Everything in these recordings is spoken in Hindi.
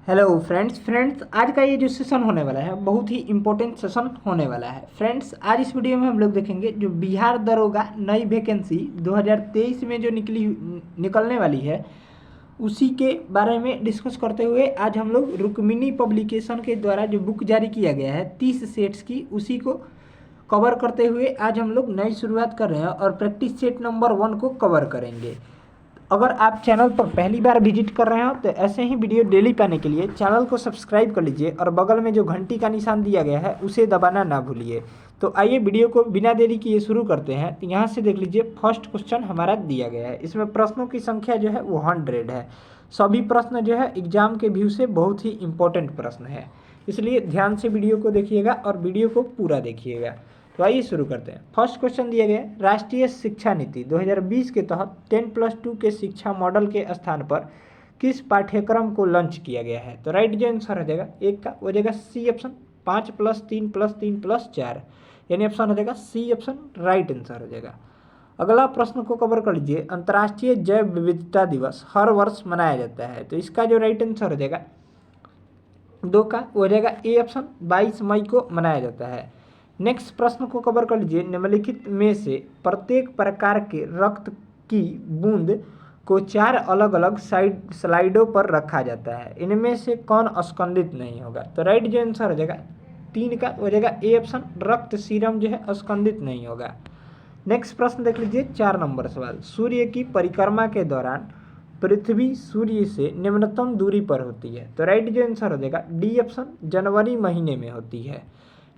हेलो फ्रेंड्स आज का ये जो सेशन होने वाला है बहुत ही इम्पोर्टेंट सेशन होने वाला है। फ्रेंड्स आज इस वीडियो में हम लोग देखेंगे जो बिहार दरोगा नई वैकेंसी 2023 में जो निकलने वाली है उसी के बारे में डिस्कस करते हुए आज हम लोग रुक्मिणी पब्लिकेशन के द्वारा जो बुक जारी किया गया है 30 सेट्स की उसी को कवर करते हुए आज हम लोग नई शुरुआत कर रहे हैं और प्रैक्टिस सेट नंबर 1 को कवर करेंगे। अगर आप चैनल पर पहली बार विजिट कर रहे हो तो ऐसे ही वीडियो डेली पाने के लिए चैनल को सब्सक्राइब कर लीजिए और बगल में जो घंटी का निशान दिया गया है उसे दबाना ना भूलिए। तो आइए वीडियो को बिना देरी किए शुरू करते हैं। तो यहाँ से देख लीजिए फर्स्ट क्वेश्चन हमारा दिया गया है। इसमें प्रश्नों की संख्या जो है वो 100 है। सभी प्रश्न जो है एग्जाम के व्यू से बहुत ही इंपॉर्टेंट प्रश्न है, इसलिए ध्यान से वीडियो को देखिएगा और वीडियो को पूरा देखिएगा। तो आइए शुरू करते हैं। फर्स्ट क्वेश्चन दिया गया है, राष्ट्रीय शिक्षा नीति 2020 के तहत 10+2 के शिक्षा मॉडल के स्थान पर किस पाठ्यक्रम को लॉन्च किया गया है। तो राइट जो आंसर हो जाएगा एक का हो जाएगा सी ऑप्शन 5+3+3+4, यानी ऑप्शन हो जाएगा सी ऑप्शन राइट आंसर हो जाएगा। अगला प्रश्न को कवर कर लीजिए, अंतर्राष्ट्रीय जैव विविधता दिवस हर वर्ष मनाया जाता है। तो इसका जो राइट आंसर हो जाएगा 2 का हो जाएगा ए ऑप्शन 22 मई को मनाया जाता है। नेक्स्ट प्रश्न को कवर कर लीजिए, निम्नलिखित में से प्रत्येक प्रकार के रक्त की बूंद को 4 अलग अलग स्लाइडों पर रखा जाता है, इनमें से कौन स्कंदित नहीं होगा। तो राइट जो आंसर हो जाएगा 3 का हो जाएगा ए ऑप्शन रक्त सीरम जो है स्कंदित नहीं होगा। नेक्स्ट प्रश्न देख लीजिए 4 नंबर सवाल, सूर्य की परिक्रमा के दौरान पृथ्वी सूर्य से निम्नतम दूरी पर होती है। तो राइट जो आंसर हो जाएगा डी ऑप्शन जनवरी महीने में होती है।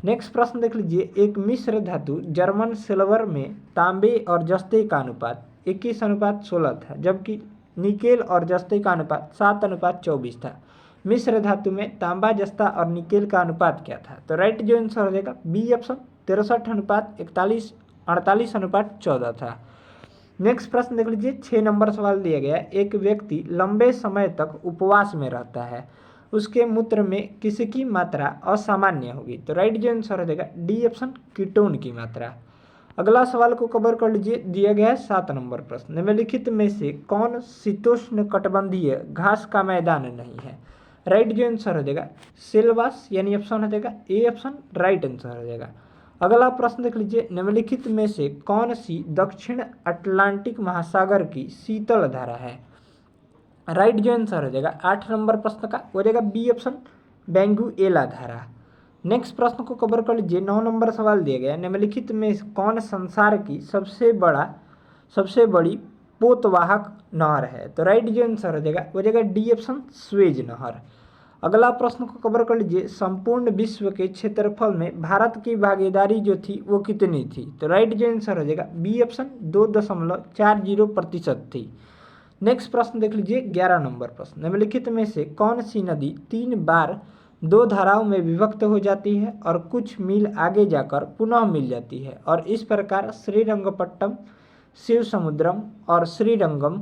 नेक्स्ट प्रश्न देख लीजिए, एक मिश्र धातु जर्मन सिल्वर में तांबे और जस्ते का अनुपात 21:16 था, जबकि निकेल और जस्ते का अनुपात 7:24 था। मिश्र धातु में तांबा जस्ता और निकेल का अनुपात क्या था। तो राइट जो आंसर हो जाएगा बी ऑप्शन 63:41 था। नेक्स्ट प्रश्न देख लीजिए 6 नंबर सवाल दिया गया है, एक व्यक्ति लंबे समय तक उपवास में रहता है, उसके मूत्र में किसकी मात्रा असामान्य होगी। तो राइट जो आंसर हो जाएगा डी ऑप्शन कीटोन की मात्रा। अगला सवाल को कवर कर लीजिए, दिया गया है 7 नंबर प्रश्न, निम्नलिखित में से कौन शीतोष्ण कटिबंधीय घास का मैदान नहीं है। राइट जो आंसर हो जाएगा सिलवास, यानी ऑप्शन हो जाएगा ए ऑप्शन राइट आंसर हो जाएगा। अगला प्रश्न देख लीजिए, निम्नलिखित में से कौन सी दक्षिण अटलांटिक महासागर की शीतल धारा है। राइट जो आंसर हो जाएगा 8 नंबर प्रश्न का हो जाएगा बी ऑप्शन बेंगुएला धारा। नेक्स्ट प्रश्न को कवर कर लीजिए, 9 नंबर सवाल दिया गया, निम्नलिखित में कौन संसार की सबसे बड़ी पोतवाहक नहर है। तो राइट जो आंसर हो जाएगा डी ऑप्शन स्वेज नहर। अगला प्रश्न को कवर कर लीजिए, संपूर्ण विश्व के क्षेत्रफल में भारत की भागीदारी जो थी वो कितनी थी। तो राइट जो आंसर हो जाएगा बी ऑप्शन 2.40% थी। नेक्स्ट प्रश्न देख लीजिए 11 नंबर प्रश्न, निम्नलिखित में से कौन सी नदी 3 बार 2 धाराओं में विभक्त हो जाती है और कुछ मील आगे जाकर पुनः मिल जाती है और इस प्रकार श्रीरंगपट्टम, शिव समुद्रम और श्रीरंगम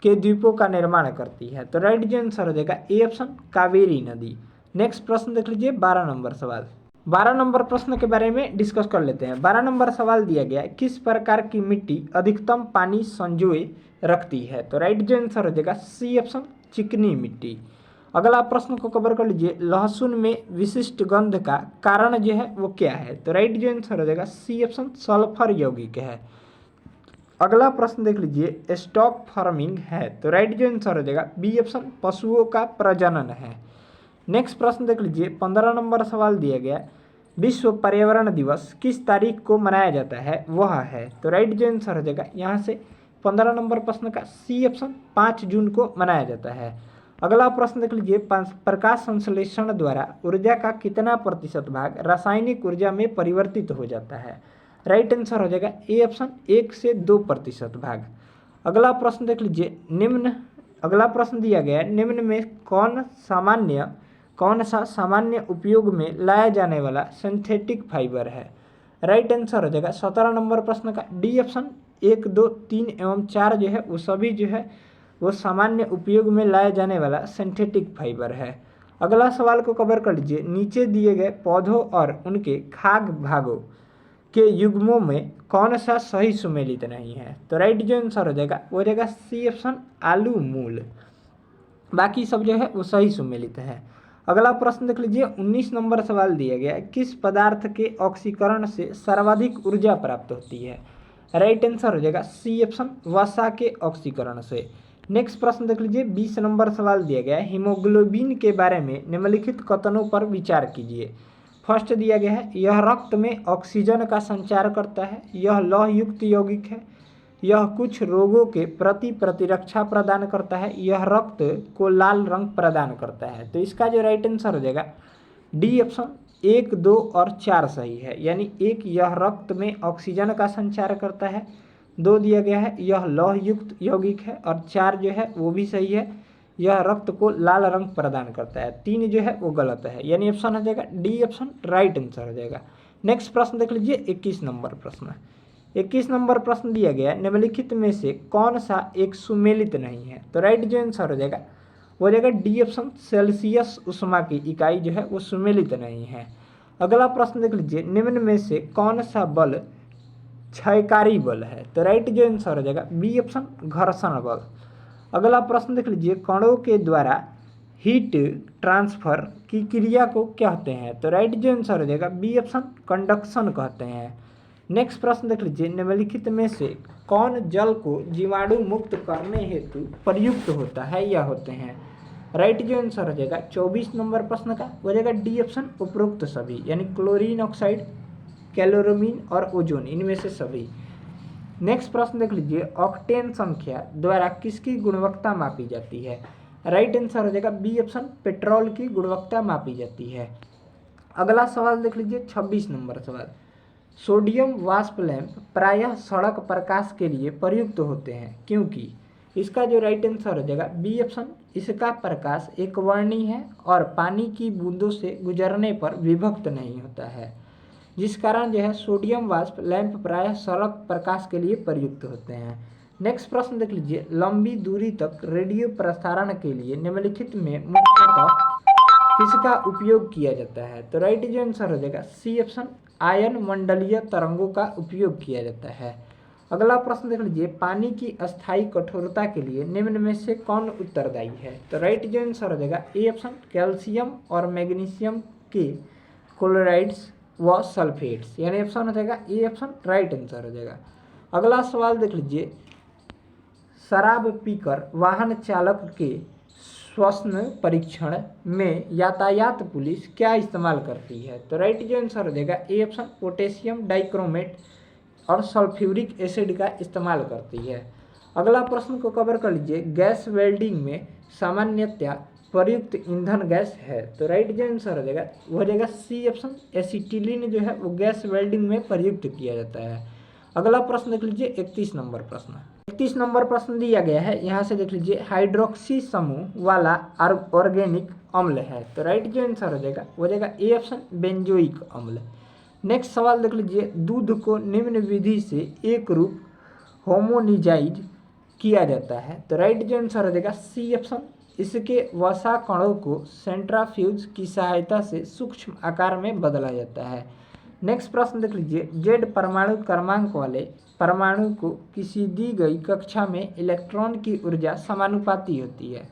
के द्वीपों का निर्माण करती है। तो राइट जो आंसर हो जाएगा ए ऑप्शन कावेरी नदी। नेक्स्ट प्रश्न देख लीजिए 12 नंबर सवाल, 12 नंबर प्रश्न के बारे में डिस्कस कर लेते हैं। 12 नंबर सवाल दिया गया है, किस प्रकार की मिट्टी अधिकतम पानी संजोए रखती है। तो राइट जो आंसर हो जाएगा सी ऑप्शन चिकनी मिट्टी। अगला प्रश्न को कवर कर लीजिए, लहसुन में विशिष्ट गंध का कारण जो है वो क्या है। तो राइट जो आंसर हो जाएगा सी ऑप्शन सल्फर यौगिक है। अगला प्रश्न देख लीजिए, स्टॉक फार्मिंग है। तो राइट जो आंसर हो जाएगा बी ऑप्शन पशुओं का प्रजनन है। नेक्स्ट प्रश्न देख लीजिए 15 नंबर सवाल दिया गया, विश्व पर्यावरण दिवस किस तारीख को मनाया जाता है वह है। तो राइट जो आंसर हो जाएगा यहाँ से 15 नंबर प्रश्न का सी ऑप्शन 5 जून को मनाया जाता है। अगला प्रश्न देख लीजिए, प्रकाश संश्लेषण द्वारा ऊर्जा का कितना प्रतिशत भाग रासायनिक ऊर्जा में परिवर्तित हो जाता है। राइट आंसर हो जाएगा ए ऑप्शन 1 से 2% भाग। अगला प्रश्न देख लीजिए, अगला प्रश्न दिया गया है, निम्न में कौन सा सामान्य उपयोग में लाया जाने वाला सिंथेटिक फाइबर है। राइट आंसर हो जाएगा 17 नंबर प्रश्न का डी ऑप्शन 1, 2, 3 एवं 4 जो है वो सभी जो है वो सामान्य उपयोग में लाया जाने वाला सिंथेटिक फाइबर है। अगला सवाल को कवर कर लीजिए, नीचे दिए गए पौधों और उनके खाद्य भागों के युग्मों में कौन सा सही सुमेलित नहीं है। तो राइट जो आंसर हो जाएगा वो हो जाएगा सी ऑप्शन आलू मूल। बाकी सब जो है वो सही सुमेलित है। अगला प्रश्न देख लीजिए, 19 नंबर सवाल दिया गया है, किस पदार्थ के ऑक्सीकरण से सर्वाधिक ऊर्जा प्राप्त होती है। राइट आंसर हो जाएगा सी ऑप्शन, वसा के ऑक्सीकरण से। नेक्स्ट प्रश्न देख लीजिए, 20 नंबर सवाल दिया गया है, हीमोग्लोबिन के बारे में निम्नलिखित कथनों पर विचार कीजिए। फर्स्ट दिया गया है, यह रक्त में ऑक्सीजन का संचार करता है, यह लौह युक्त यौगिक है, यह कुछ रोगों के प्रति प्रतिरक्षा प्रदान करता है, यह रक्त को लाल रंग प्रदान करता है। तो इसका जो राइट आंसर हो जाएगा डी ऑप्शन, 1, 2 और 4 सही है। यानी 1 यह रक्त में ऑक्सीजन का संचार करता है, 2 दिया गया है यह लौह युक्त यौगिक है, और 4 जो है वो भी सही है, यह रक्त को लाल रंग प्रदान करता है। 3 जो है वो गलत है, यानी ऑप्शन हो जाएगा डी ऑप्शन राइट आंसर हो जाएगा। नेक्स्ट प्रश्न देख लीजिए, 21 नंबर प्रश्न। 21 नंबर प्रश्न दिया गया, निम्नलिखित में से कौन सा एक सुमेलित नहीं है। तो राइट जो आंसर हो जाएगा वो हो जाएगा डी ऑप्शन, सेल्सियस उष्मा की इकाई जो है वो सुमेलित नहीं है। अगला प्रश्न देख लीजिए, निम्न में से कौन सा बल क्षयकारी बल है। तो राइट जो आंसर हो जाएगा बी ऑप्शन, घर्षण बल। अगला प्रश्न देख लीजिए, कणों के द्वारा हीट ट्रांसफर की क्रिया को कहते हैं। तो राइट जो आंसर हो जाएगा बी ऑप्शन, कंडक्शन कहते हैं। नेक्स्ट प्रश्न देख लीजिए, निम्नलिखित में से कौन जल को जीवाणु मुक्त करने हेतु प्रयुक्त होता है या होते हैं। राइट जो आंसर हो जाएगा 24 नंबर प्रश्न का हो जाएगा डी ऑप्शन, उपरोक्त सभी, यानी क्लोरीन ऑक्साइड, कैलोरीन और ओजोन, इनमें से सभी। नेक्स्ट प्रश्न देख लीजिए, ऑक्टेन संख्या द्वारा किसकी गुणवत्ता मापी जाती है। राइट आंसर हो जाएगा बी ऑप्शन, पेट्रोल की गुणवत्ता मापी जाती है। अगला सवाल देख लीजिए, 26 नंबर सवाल, सोडियम वाष्प लैंप प्रायः सड़क प्रकाश के लिए प्रयुक्त होते हैं क्योंकि। इसका जो राइट आंसर हो जाएगा बी ऑप्शन, इसका प्रकाश एक वर्णी है और पानी की बूंदों से गुजरने पर विभक्त नहीं होता है, जिस कारण जो है सोडियम वाष्प लैंप प्रायः सड़क प्रकाश के लिए प्रयुक्त होते हैं। नेक्स्ट प्रश्न देख लीजिए, लंबी दूरी तक रेडियो प्रसारण के लिए निम्नलिखित में मुख्यतः किसका उपयोग किया जाता है। तो राइट जो आंसर हो जाएगा सी ऑप्शन, आयन मंडलीय तरंगों का उपयोग किया जाता है। अगला प्रश्न देख लीजिए, पानी की अस्थायी कठोरता के लिए निम्न में से कौन उत्तरदायी है। तो राइट जो आंसर हो जाएगा ए ऑप्शन, कैल्शियम और मैग्नीशियम के क्लोराइड्स व सल्फेट्स, यानी ऑप्शन हो जाएगा ए ऑप्शन, राइट आंसर हो जाएगा। अगला सवाल देख लीजिए, शराब पीकर वाहन चालक के श्वसन परीक्षण में यातायात पुलिस क्या इस्तेमाल करती है। तो राइट जो आंसर हो जाएगा ए ऑप्शन, पोटेशियम डाइक्रोमेट और सल्फ्यूरिक एसिड का इस्तेमाल करती है। अगला प्रश्न को कवर कर लीजिए, गैस वेल्डिंग में सामान्यतया प्रयुक्त ईंधन गैस है। तो राइट जो आंसर हो जाएगा वो हो जाएगा सी ऑप्शन, एसिटिलीन जो है वो गैस वेल्डिंग में प्रयुक्त किया जाता है। अगला प्रश्न देख लीजिए, 31 नंबर प्रश्न। 31 नंबर प्रश्न दिया गया है, यहाँ से देख लीजिए, हाइड्रोक्सी समूह वाला ऑर्गेनिक अम्ल है। तो राइट जो आंसर हो जाएगा वो हो जाएगा ए ऑप्शन, बेंजोइक अम्ल। नेक्स्ट सवाल देख लीजिए, दूध को निम्न विधि से एक रूप होमोनिजाइज किया जाता है। तो राइट जो आंसर हो जाएगा सी ऑप्शन, इसके वसा कणों को सेंट्राफ्यूज की सहायता से सूक्ष्म आकार में बदला जाता है। नेक्स्ट प्रश्न देख लीजिए, जेड परमाणु क्रमांक वाले परमाणु को किसी दी गई कक्षा में इलेक्ट्रॉन की ऊर्जा समानुपाती होती है।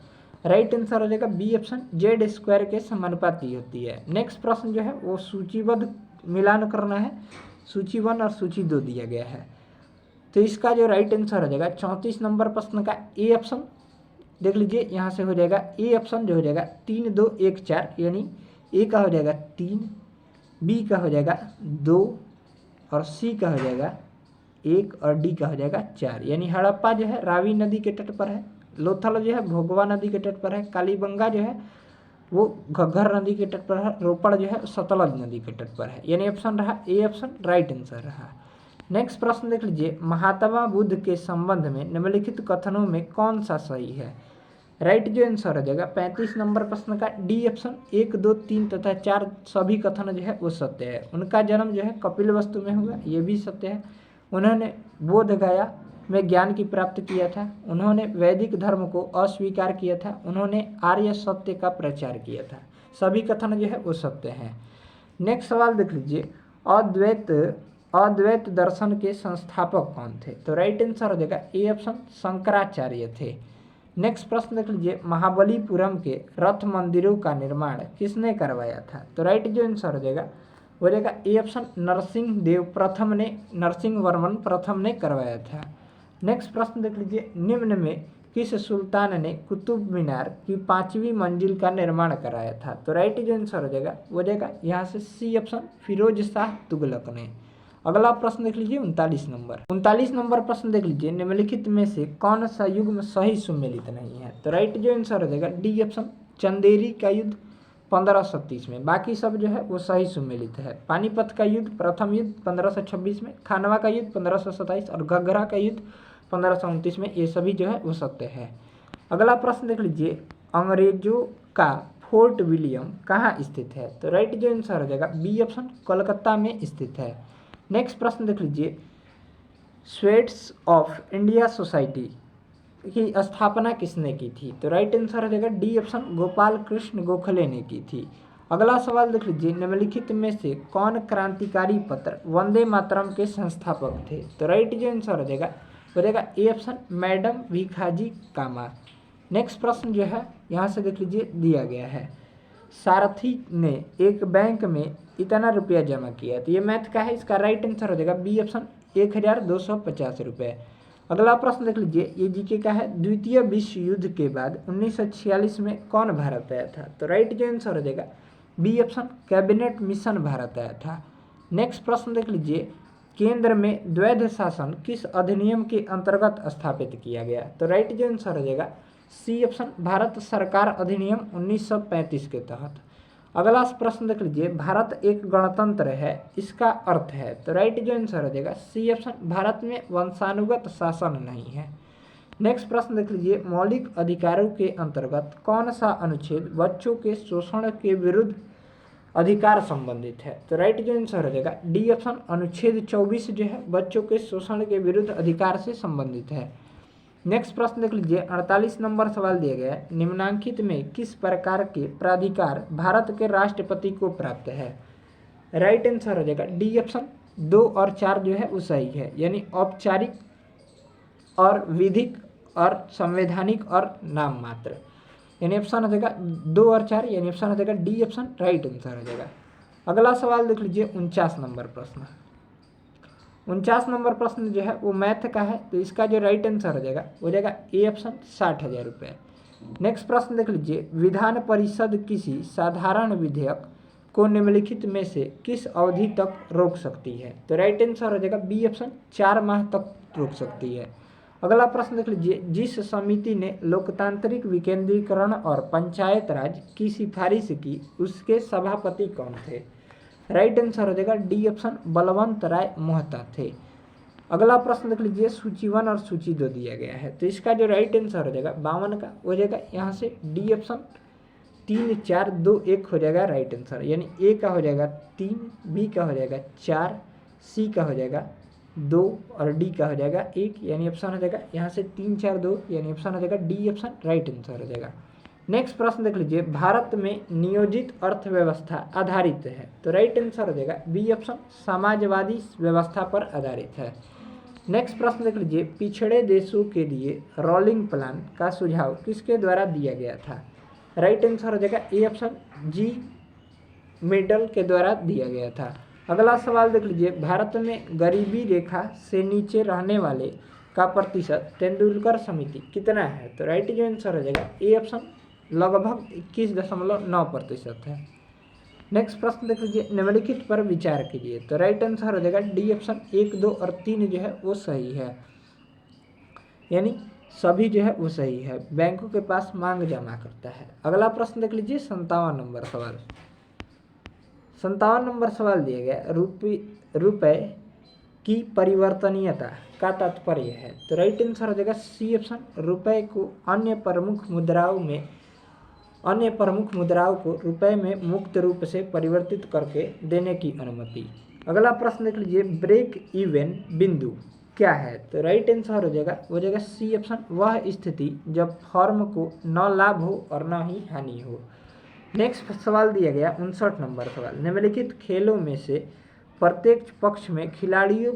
राइट आंसर हो जाएगा बी ऑप्शन, जेड स्क्वायर के समानुपाती होती है। नेक्स्ट प्रश्न जो है वो सूचीबद्ध मिलान करना है, सूची 1 और सूची 2 दिया गया है। तो इसका जो राइट आंसर हो जाएगा 34 नंबर प्रश्न का ए ऑप्शन देख लीजिए, यहाँ से हो जाएगा ए ऑप्शन जो हो जाएगा 3, 2, 1, 4, यानी ए का हो जाएगा 3, बी का हो जाएगा 2 और सी का हो जाएगा 1 और डी का हो जाएगा 4। यानी हड़प्पा जो है रावी नदी के तट पर है, लोथल जो है भोगवा नदी के तट पर है, कालीबंगा जो है वो घग्घर नदी के तट पर है, रोपड़ जो है सतलज नदी के तट पर है। यानी ऑप्शन रहा ए ऑप्शन, राइट आंसर रहा। नेक्स्ट प्रश्न देख लीजिए, महात्मा बुद्ध के संबंध में निम्नलिखित कथनों में कौन सा सही है। राइट जो आंसर हो जाएगा 35 नंबर प्रश्न का डी ऑप्शन, 1, 2, 3 तथा 4 सभी कथन जो है वो सत्य है। उनका जन्म जो है कपिलवस्तु में हुआ, ये भी सत्य है। उन्होंने बोध गया में ज्ञान की प्राप्ति किया था, उन्होंने वैदिक धर्म को अस्वीकार किया था, उन्होंने आर्य सत्य का प्रचार किया था, सभी कथन जो है वो सत्य हैं। नेक्स्ट सवाल देख लीजिए, अद्वैत दर्शन के संस्थापक कौन थे। तो राइट आंसर हो जाएगा ए ऑप्शन, शंकराचार्य थे। नेक्स्ट प्रश्न देख लीजिए, महाबलीपुरम के रथ मंदिरों का निर्माण किसने करवाया था? तो राइट जो आंसर हो जाएगा वो जाएगा ए ऑप्शन, नरसिंह वर्मन प्रथम ने करवाया था। नेक्स्ट प्रश्न देख लीजिए, निम्न में किस सुल्तान ने कुतुब मीनार की 5वीं मंजिल का निर्माण कराया था? तो राइट जो आंसर हो जाएगा वो जाएगा यहाँ से सी ऑप्शन, फिरोज शाह तुगलक ने। अगला प्रश्न देख लीजिए 39 नंबर प्रश्न देख लीजिए, निम्नलिखित में से कौन सा युग्म सही सुमेलित नहीं है? तो राइट जो आंसर हो जाएगा डी ऑप्शन, चंदेरी का युद्ध 1537 में, बाकी सब जो है वो सही सुमेलित है। पानीपत का युद्ध, प्रथम युद्ध 1526 में, खानवा का युद्ध 1527 और घग्घरा का युद्ध 1529 में, ये सभी जो है वो सत्य है। अगला प्रश्न देख लीजिए, अंग्रेजों का फोर्ट विलियम कहाँ स्थित है? तो राइट जो आंसर हो जाएगा बी ऑप्शन, कोलकाता में स्थित है। नेक्स्ट प्रश्न देख लीजिए, स्वेट्स ऑफ इंडिया सोसाइटी की स्थापना किसने की थी? तो राइट आंसर हो जाएगा डी ऑप्शन, गोपाल कृष्ण गोखले ने की थी। अगला सवाल देख लीजिए, निम्नलिखित में से कौन क्रांतिकारी पत्र वंदे मातरम के संस्थापक थे? तो राइट जो आंसर हो जाएगा A option, madam Bhikaji Cama. Next प्रश्न जो है यहाँ से देख लीजिए दिया गया है, सारथी ने एक बैंक में इतना रुपया जमा किया, तो ये मैथ का है, इसका राइट आंसर हो जाएगा बी ऑप्शन, 1250 रुपये। अगला प्रश्न देख लीजिए, ये जीके का है, द्वितीय विश्व युद्ध के बाद 1946 में कौन भारत आया था? तो राइट जो आंसर हो जाएगा B option, cabinet mission Bharat आया था। नेक्स्ट प्रश्न देख लीजिए, केंद्र में द्वैध शासन किस अधिनियम के अंतर्गत स्थापित किया गया? तो राइट जो आंसर हो जाएगा सी ऑप्शन, भारत सरकार अधिनियम 1935 के तहत। अगला प्रश्न देख लीजिए, भारत एक गणतंत्र है, इसका अर्थ है? तो राइट जो आंसर हो जाएगा सी ऑप्शन, भारत में वंशानुगत शासन नहीं है। नेक्स्ट प्रश्न देख लीजिए, मौलिक अधिकारों के अंतर्गत कौन सा अनुच्छेद बच्चों के शोषण के विरुद्ध अधिकार संबंधित है? तो राइट जो आंसर हो जाएगा डी ऑप्शन, अनुच्छेद 24 जो है बच्चों के शोषण के विरुद्ध अधिकार से संबंधित है। नेक्स्ट प्रश्न देख लीजिए, 48 नंबर सवाल दिया गया है, निम्नलिखित में किस प्रकार के प्राधिकार भारत के राष्ट्रपति को प्राप्त है? राइट आंसर हो जाएगा डी ऑप्शन, 2 और 4 जो है वो सही है, यानी औपचारिक और विधिक और संवैधानिक और नाम मात्र, यानी ऑप्शन हो जाएगा 2 और 4, यानी ऑप्शन हो जाएगा डी ऑप्शन, राइट आंसर हो जाएगा। अगला सवाल देख लीजिए 49 नंबर प्रश्न, 49 नंबर प्रश्न जो है वो मैथ का है, तो इसका जो राइट आंसर हो जाएगा वो जाएगा ए ऑप्शन, 60,000 रुपये। नेक्स्ट प्रश्न देख लीजिए, विधान परिषद किसी साधारण विधेयक को निम्नलिखित में से किस अवधि तक रोक सकती है? तो राइट आंसर हो जाएगा बी ऑप्शन, 4 माह तक रोक सकती है। अगला प्रश्न देख लीजिए, जिस समिति ने लोकतांत्रिक विकेंद्रीकरण और पंचायत राज की सिफारिश की उसके सभापति कौन थे? राइट आंसर हो जाएगा डी ऑप्शन, बलवंत राय मोहता थे। अगला प्रश्न देख लीजिए, सूची 1 और सूची 2 दिया गया है, तो इसका जो राइट आंसर हो जाएगा 52 का हो जाएगा यहाँ से डी ऑप्शन, 3, 4, 2, 1 हो जाएगा राइट आंसर, यानी ए का हो जाएगा 3, बी का हो जाएगा 4, सी का हो जाएगा 2 और डी का हो जाएगा 1, यानी ऑप्शन हो जाएगा यहाँ से 3, 4, 2, यानी ऑप्शन हो जाएगा डी ऑप्शन, राइट आंसर हो जाएगा। नेक्स्ट प्रश्न देख लीजिए, भारत में नियोजित अर्थव्यवस्था आधारित है, तो राइट आंसर हो जाएगा बी ऑप्शन, समाजवादी व्यवस्था पर आधारित है। नेक्स्ट प्रश्न देख लीजिए, पिछड़े देशों के लिए रोलिंग प्लान का सुझाव किसके द्वारा दिया गया था? राइट आंसर हो जाएगा ए ऑप्शन, जी मिडल के द्वारा दिया गया था। अगला सवाल देख लीजिए, भारत में गरीबी रेखा से नीचे रहने वाले का प्रतिशत तेंदुलकर समिति कितना है? तो राइट जो आंसर हो जाएगा ए ऑप्शन, लगभग 21.9% है। नेक्स्ट प्रश्न देख लीजिए, निम्नलिखित पर विचार कीजिए, तो राइट आंसर हो जाएगा डी ऑप्शन, 1, 2 और 3 जो है वो सही है, यानी सभी जो है वो सही है, बैंकों के पास मांग जमा करता है। अगला प्रश्न देख लीजिए 57 नंबर सवाल, 57 नंबर सवाल दिया गया, रुपए की परिवर्तनीयता का तात्पर्य है? तो राइट आंसर हो जाएगा सी ऑप्शन, रुपए को अन्य प्रमुख मुद्राओं को रुपए में मुक्त रूप से परिवर्तित करके देने की अनुमति। अगला प्रश्न देख लीजिए, ब्रेक इवन बिंदु क्या है? तो राइट आंसर हो जाएगा सी ऑप्शन, वह स्थिति जब फर्म को न लाभ हो और न ही हानि हो। नेक्स्ट सवाल दिया गया 59 नंबर सवाल, निम्नलिखित खेलों में से प्रत्येक पक्ष में खिलाड़ियों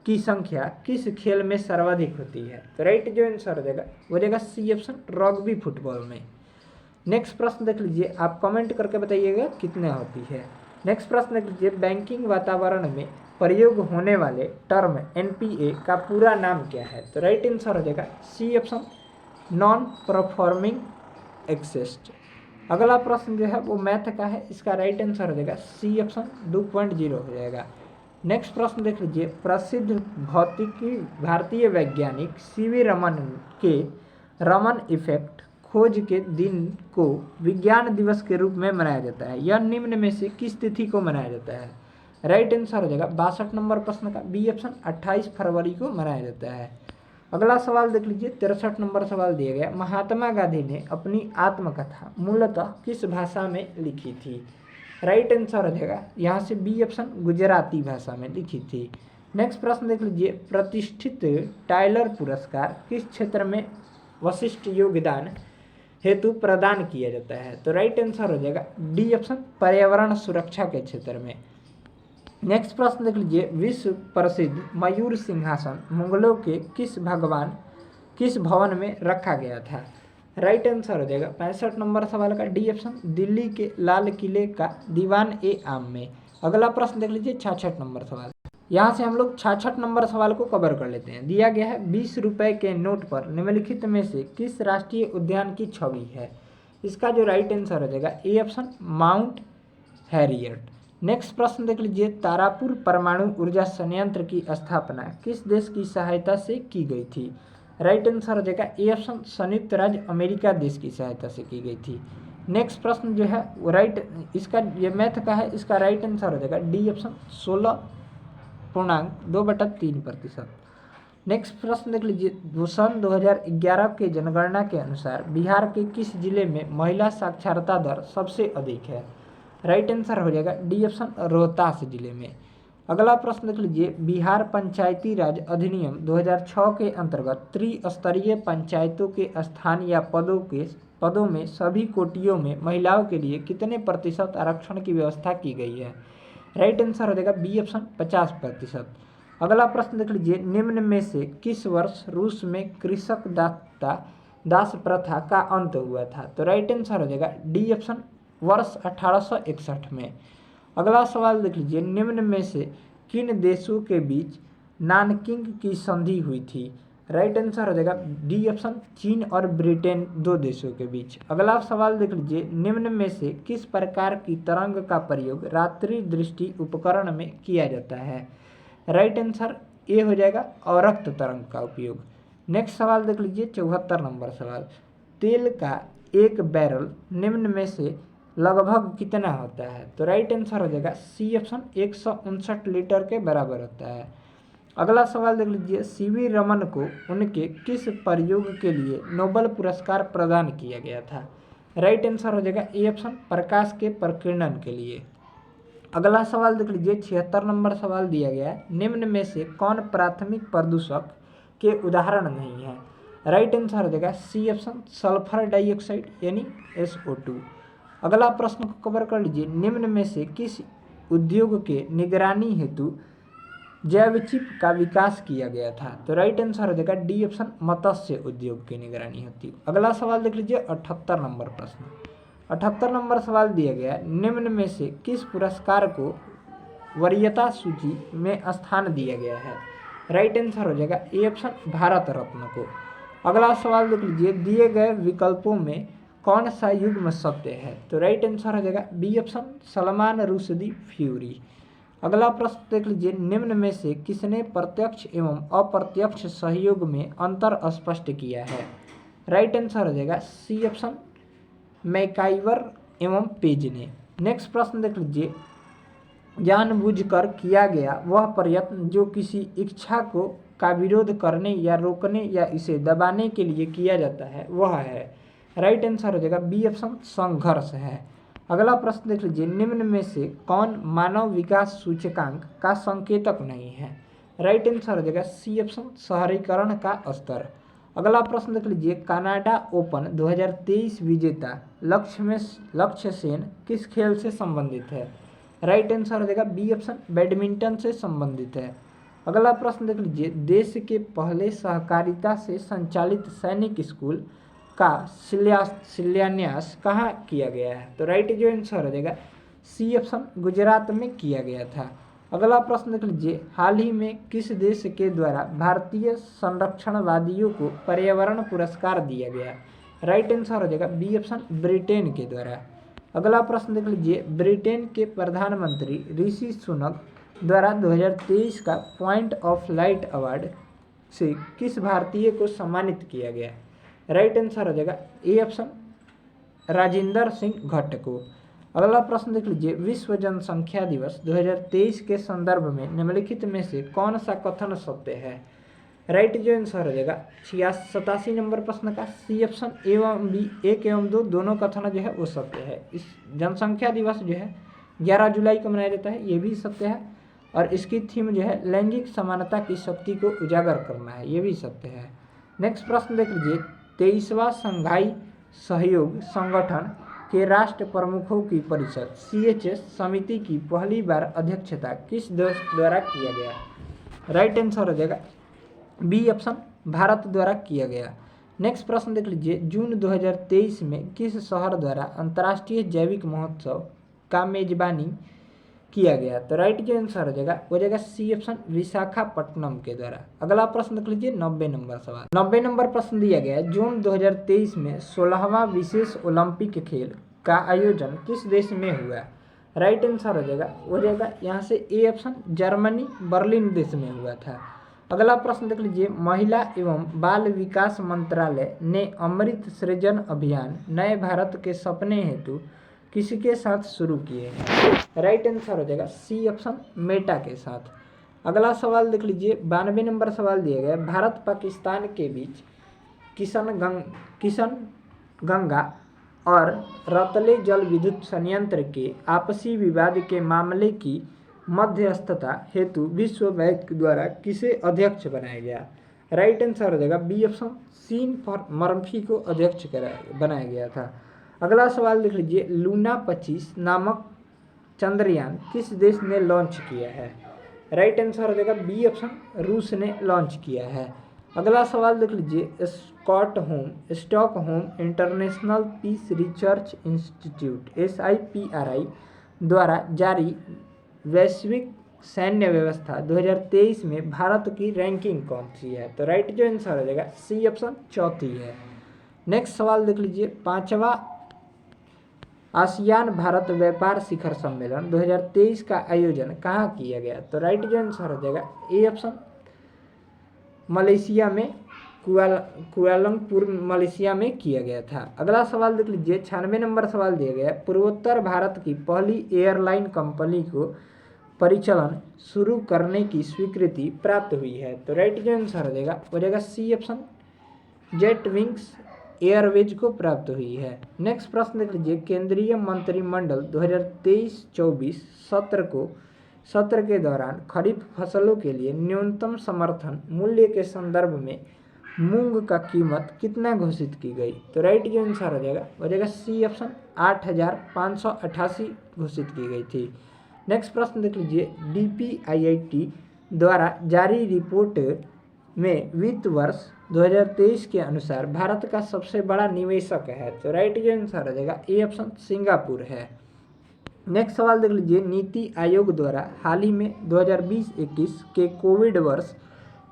की संख्या किस खेल में सर्वाधिक होती है? तो राइट जो आंसर हो जाएगा वो जाएगा सी ऑप्शन, रग्बी फुटबॉल में। नेक्स्ट प्रश्न देख लीजिए, आप कमेंट करके बताइएगा कितने होती है। नेक्स्ट प्रश्न देख लीजिए, बैंकिंग वातावरण में प्रयोग होने वाले टर्म एनपीए का पूरा नाम क्या है? तो राइट आंसर हो जाएगा सी ऑप्शन, नॉन परफॉर्मिंग एक्सेस्ट। अगला प्रश्न जो है वो मैथ का है, इसका राइट आंसर हो जाएगा सी ऑप्शन 2.0 हो जाएगा। नेक्स्ट प्रश्न देख लीजिए, प्रसिद्ध भौतिकी भारतीय वैज्ञानिक सीवी रमन के रमन इफेक्ट खोज के दिन को विज्ञान दिवस के रूप में मनाया जाता है, यह निम्न में से किस तिथि को मनाया जाता है? राइट आंसर हो जाएगा 62 नंबर प्रश्न का बी ऑप्शन, 28 फरवरी को मनाया जाता है। अगला सवाल देख लीजिए, 63 नंबर सवाल दिया गया, महात्मा गांधी ने अपनी आत्मकथा मूलतः किस भाषा में लिखी थी? राइट आंसर हो जाएगा यहाँ से बी ऑप्शन, गुजराती भाषा में लिखी थी। नेक्स्ट प्रश्न देख लीजिए, प्रतिष्ठित टाइलर पुरस्कार किस क्षेत्र में विशिष्ट योगदान हेतु प्रदान किया जाता है? तो राइट आंसर हो जाएगा डी ऑप्शन, पर्यावरण सुरक्षा के क्षेत्र में। नेक्स्ट प्रश्न देख लीजिए, विश्व प्रसिद्ध मयूर सिंहासन मुगलों के किस भवन में रखा गया था? राइट आंसर हो जाएगा 65 नंबर सवाल का डी ऑप्शन, दिल्ली के लाल किले का दीवान ए आम में। अगला प्रश्न देख लीजिए 66 नंबर सवाल, यहाँ से हम लोग 66 नंबर सवाल को कवर कर लेते हैं। दिया गया है 20 रुपए के नोट पर निम्नलिखित में से किस राष्ट्रीय उद्यान की छवि है? इसका जो राइट आंसर हो जाएगा A option, mount Harriet. Next प्रश्न देख लीजिए, तारापुर परमाणु ऊर्जा संयंत्र की स्थापना किस देश की सहायता से की गई थी? राइट आंसर हो जाएगा ए ऑप्शन, संयुक्त राज्य अमेरिका देश की सहायता से की गई थी। नेक्स्ट प्रश्न जो है वो इसका ये मैथ का है, इसका राइट आंसर हो जाएगा डी ऑप्शन, 16.2/3%। नेक्स्ट प्रश्न देख लीजिए, सन 2011 के जनगणना के अनुसार बिहार के किस जिले में महिला साक्षरता दर सबसे अधिक है? राइट आंसर हो जाएगा डी ऑप्शन, रोहतास जिले में। अगला प्रश्न देख लीजिए, बिहार पंचायती राज अधिनियम 2006 के अंतर्गत त्रिस्तरीय पंचायतों के स्थान या पदों में सभी कोटियों में महिलाओं के लिए कितने प्रतिशत आरक्षण की व्यवस्था की गई है? राइट आंसर हो जाएगा बी ऑप्शन, 50%। अगला प्रश्न देख लीजिए, निम्न में से किस वर्ष रूस में कृषक दास प्रथा का अंत हुआ था? तो राइट आंसर हो जाएगा डी ऑप्शन, वर्ष 1861 में। अगला सवाल देख लीजिए, निम्न में से किन देशों के बीच नानकिंग की संधि हुई थी? राइट आंसर हो जाएगा डी ऑप्शन, चीन और ब्रिटेन, दो देशों के बीच। अगला सवाल देख लीजिए, निम्न में से किस प्रकार की तरंग का प्रयोग रात्रि दृष्टि उपकरण में किया जाता है? राइट आंसर ए हो जाएगा, अवरक्त तरंग का उपयोग। नेक्स्ट सवाल देख लीजिए 74 नंबर सवाल, तेल का एक बैरल निम्न में से लगभग कितना होता है? तो राइट आंसर हो जाएगा सी ऑप्शन, 159 लीटर के बराबर होता है। अगला सवाल देख लीजिए, सीवी रमन को उनके किस प्रयोग के लिए नोबेल पुरस्कार प्रदान किया गया था? राइट आंसर हो जाएगा ए ऑप्शन, प्रकाश के प्रकीर्णन के लिए। अगला सवाल देख लीजिए 76 नंबर सवाल दिया गया है, निम्न में से कौन प्राथमिक प्रदूषक के उदाहरण नहीं है? राइट आंसर हो जाएगा सी ऑप्शन, सल्फर डाइऑक्साइड यानी SO2। अगला प्रश्न को कवर कर लीजिए, निम्न में से किस उद्योग के निगरानी हेतु जैव चिप का विकास किया गया था? तो राइट आंसर हो जाएगा डी ऑप्शन, मत्स्य उद्योग की निगरानी होती। अगला सवाल देख लीजिए 78 नंबर प्रश्न, 78 नंबर सवाल दिया गया, निम्न में से किस पुरस्कार को वरीयता सूची में स्थान दिया गया है? राइट आंसर हो जाएगा ए ऑप्शन, भारत रत्न को। अगला सवाल देख लीजिए, दिए गए विकल्पों में कौन सा युग्म सत्य है? तो राइट आंसर हो जाएगा B option, Salman Rushdie Fury. अगला प्रश्न देख लीजिए, निम्न में से किसने प्रत्यक्ष एवं अप्रत्यक्ष सहयोग में अंतर स्पष्ट किया है? राइट आंसर हो जाएगा सी ऑप्शन, मैकाइवर एवं पेज ने। नेक्स्ट प्रश्न देख लीजिए, जानबूझकर किया गया वह प्रयत्न जो किसी इच्छा का विरोध करने या रोकने या इसे दबाने के लिए किया जाता है वह है? राइट आंसर हो जाएगा बी ऑप्शन, संघर्ष है। अगला प्रश्न देख लीजिए, निम्न में से कौन मानव विकास सूचकांक का संकेतक नहीं है? राइट आंसर हो जाएगा सी ऑप्शन, शहरीकरण का स्तर। अगला प्रश्न देख लीजिए, कनाडा ओपन 2023 विजेता लक्ष्य सेन किस खेल से संबंधित है? राइट आंसर हो जाएगा बी ऑप्शन, बैडमिंटन से संबंधित है। अगला प्रश्न देख लीजिए, देश के पहले सहकारिता से संचालित सैनिक स्कूल का शिलान्यास कहाँ किया गया है? तो राइट जो आंसर हो जाएगा सी ऑप्शन, गुजरात में किया गया था। अगला प्रश्न देख लीजिए, हाल ही में किस देश के द्वारा भारतीय संरक्षणवादियों को पर्यावरण पुरस्कार दिया गया? राइट आंसर हो जाएगा बी ऑप्शन, ब्रिटेन के द्वारा। अगला प्रश्न देख लीजिए, ब्रिटेन के प्रधानमंत्री ऋषि सुनक द्वारा 2023 का पॉइंट ऑफ लाइट अवार्ड से किस भारतीय को सम्मानित किया गया? राइट आंसर हो जाएगा ए ऑप्शन, राजेंद्र सिंह भट्ट को। अगला प्रश्न देख लीजिए, विश्व जनसंख्या दिवस 2023 के संदर्भ में निम्नलिखित में से कौन सा कथन सत्य है? राइट जो आंसर हो जाएगा 87 नंबर प्रश्न का सी ऑप्शन एवं बी, 1 एवं 2 दोनों कथन जो है वो सत्य है। इस जनसंख्या दिवस जो है 11 जुलाई को मनाया जाता है, ये भी सत्य है। और इसकी थीम जो है लैंगिक समानता की शक्ति को उजागर करना है, ये भी सत्य है। नेक्स्ट प्रश्न देख लीजिए, 23वां संघाई सहयोग संगठन के राष्ट्र प्रमुखों की परिषद CHS समिति की पहली बार अध्यक्षता किस देश द्वारा किया गया? राइट आंसर हो जाएगा बी ऑप्शन, भारत द्वारा किया गया। नेक्स्ट प्रश्न देख लीजिए, जून 2023 में किस शहर द्वारा अंतर्राष्ट्रीय जैविक महोत्सव का मेजबानी किया गया? तो राइट जो आंसर हो जाएगा सी ऑप्शन, विशाखापट्टनम के द्वारा। अगला प्रश्न देख लीजिए 90 नंबर सवाल। 90 नंबर प्रश्न दिया गया है, जून 2023 में 16वां विशेष ओलंपिक खेल का आयोजन किस देश में हुआ? राइट आंसर हो जाएगा यहाँ से ए ऑप्शन, जर्मनी बर्लिन देश में हुआ था। अगला प्रश्न देख लीजिए, महिला एवं बाल विकास मंत्रालय ने अमृत सृजन अभियान नए भारत के सपने हेतु किसके साथ शुरू किए हैं? राइट आंसर हो जाएगा सी ऑप्शन, मेटा के साथ। अगला सवाल देख लीजिए, 92 नंबर सवाल दिया गया, भारत पाकिस्तान के बीच किशन गंगा और रतले जल विद्युत संयंत्र के आपसी विवाद के मामले की मध्यस्थता हेतु विश्व बैंक द्वारा किसे अध्यक्ष बनाया गया? राइट आंसर हो जाएगा बी ऑप्शन, सीन मर्फी को अध्यक्ष बनाया गया था। अगला सवाल देख लीजिए, लूना 25 नामक चंद्रयान किस देश ने लॉन्च किया है? राइट आंसर हो जाएगा बी ऑप्शन, रूस ने लॉन्च किया है। अगला सवाल देख लीजिए, Stockholm International Peace Research Institute SIPRI द्वारा जारी वैश्विक सैन्य व्यवस्था 2023 में भारत की रैंकिंग कौन सी है? तो राइट जो आंसर हो जाएगा सी ऑप्शन, चौथी है। नेक्स्ट सवाल देख लीजिए, 5वां आसियान भारत व्यापार शिखर सम्मेलन 2023 का आयोजन कहाँ किया गया? तो राइट जो आंसर हो जाएगा ए ऑप्शन, मलेशिया में, कुआलालंपुर मलेशिया में किया गया था। अगला सवाल देख लीजिए, 96 नंबर सवाल दिया गया, पूर्वोत्तर भारत की पहली एयरलाइन कंपनी को परिचालन शुरू करने की स्वीकृति प्राप्त हुई है? तो राइट जो आंसर हो जाएगा C option, Jet Wings Airways को प्राप्त हुई है। नेक्स्ट प्रश्न देख लीजिए, केंद्रीय मंत्रिमंडल 2023-24 सत्र के दौरान खरीफ फसलों के लिए न्यूनतम समर्थन मूल्य के संदर्भ में मूंग का कीमत कितना घोषित की गई? तो राइट जो आंसर हो जाएगा सी ऑप्शन, 8,588 घोषित की गई थी। नेक्स्ट प्रश्न देख लीजिए, DPIIT द्वारा जारी रिपोर्ट में वित्त वर्ष 2023 के अनुसार भारत का सबसे बड़ा निवेशक है? तो राइट जो आंसर हो जाएगा ए ऑप्शन, सिंगापुर है। नेक्स्ट सवाल देख लीजिए, नीति आयोग द्वारा हाल ही में 2020-21 के कोविड वर्ष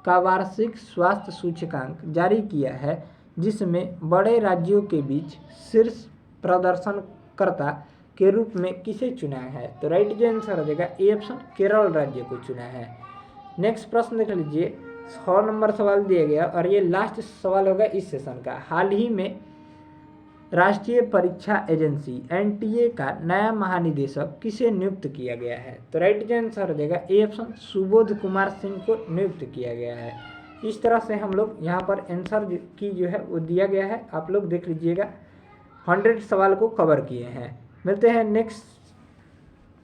का वार्षिक स्वास्थ्य सूचकांक जारी किया है, जिसमें बड़े राज्यों के बीच शीर्ष प्रदर्शनकर्ता के रूप में किसे चुना है? तो राइट जो आंसर हो जाएगा ए ऑप्शन, केरल राज्य को चुना है। नेक्स्ट प्रश्न देख लीजिए, 6 नंबर सवाल दिया गया और ये लास्ट सवाल होगा इस सेशन का। हाल ही में राष्ट्रीय परीक्षा एजेंसी NTA का नया महानिदेशक किसे नियुक्त किया गया है? तो राइट जो आंसर हो जाएगा ए ऑप्शन, सुबोध कुमार सिंह को नियुक्त किया गया है। इस तरह से हम लोग यहाँ पर आंसर की जो है वो दिया गया है, आप लोग देख लीजिएगा। 100 सवाल को कवर किए हैं। मिलते हैं नेक्स्ट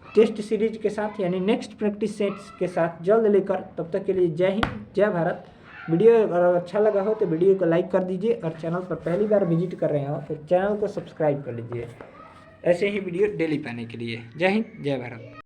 टेस्ट सीरीज के साथ, यानी नेक्स्ट प्रैक्टिस सेट्स के साथ जल्द लेकर। तब तक के लिए जय हिंद, जय भारत। वीडियो अगर अच्छा लगा हो तो वीडियो को लाइक कर दीजिए और चैनल पर पहली बार विजिट कर रहे हो तो चैनल को सब्सक्राइब कर लीजिए ऐसे ही वीडियो डेली पाने के लिए। जय हिंद, जय भारत।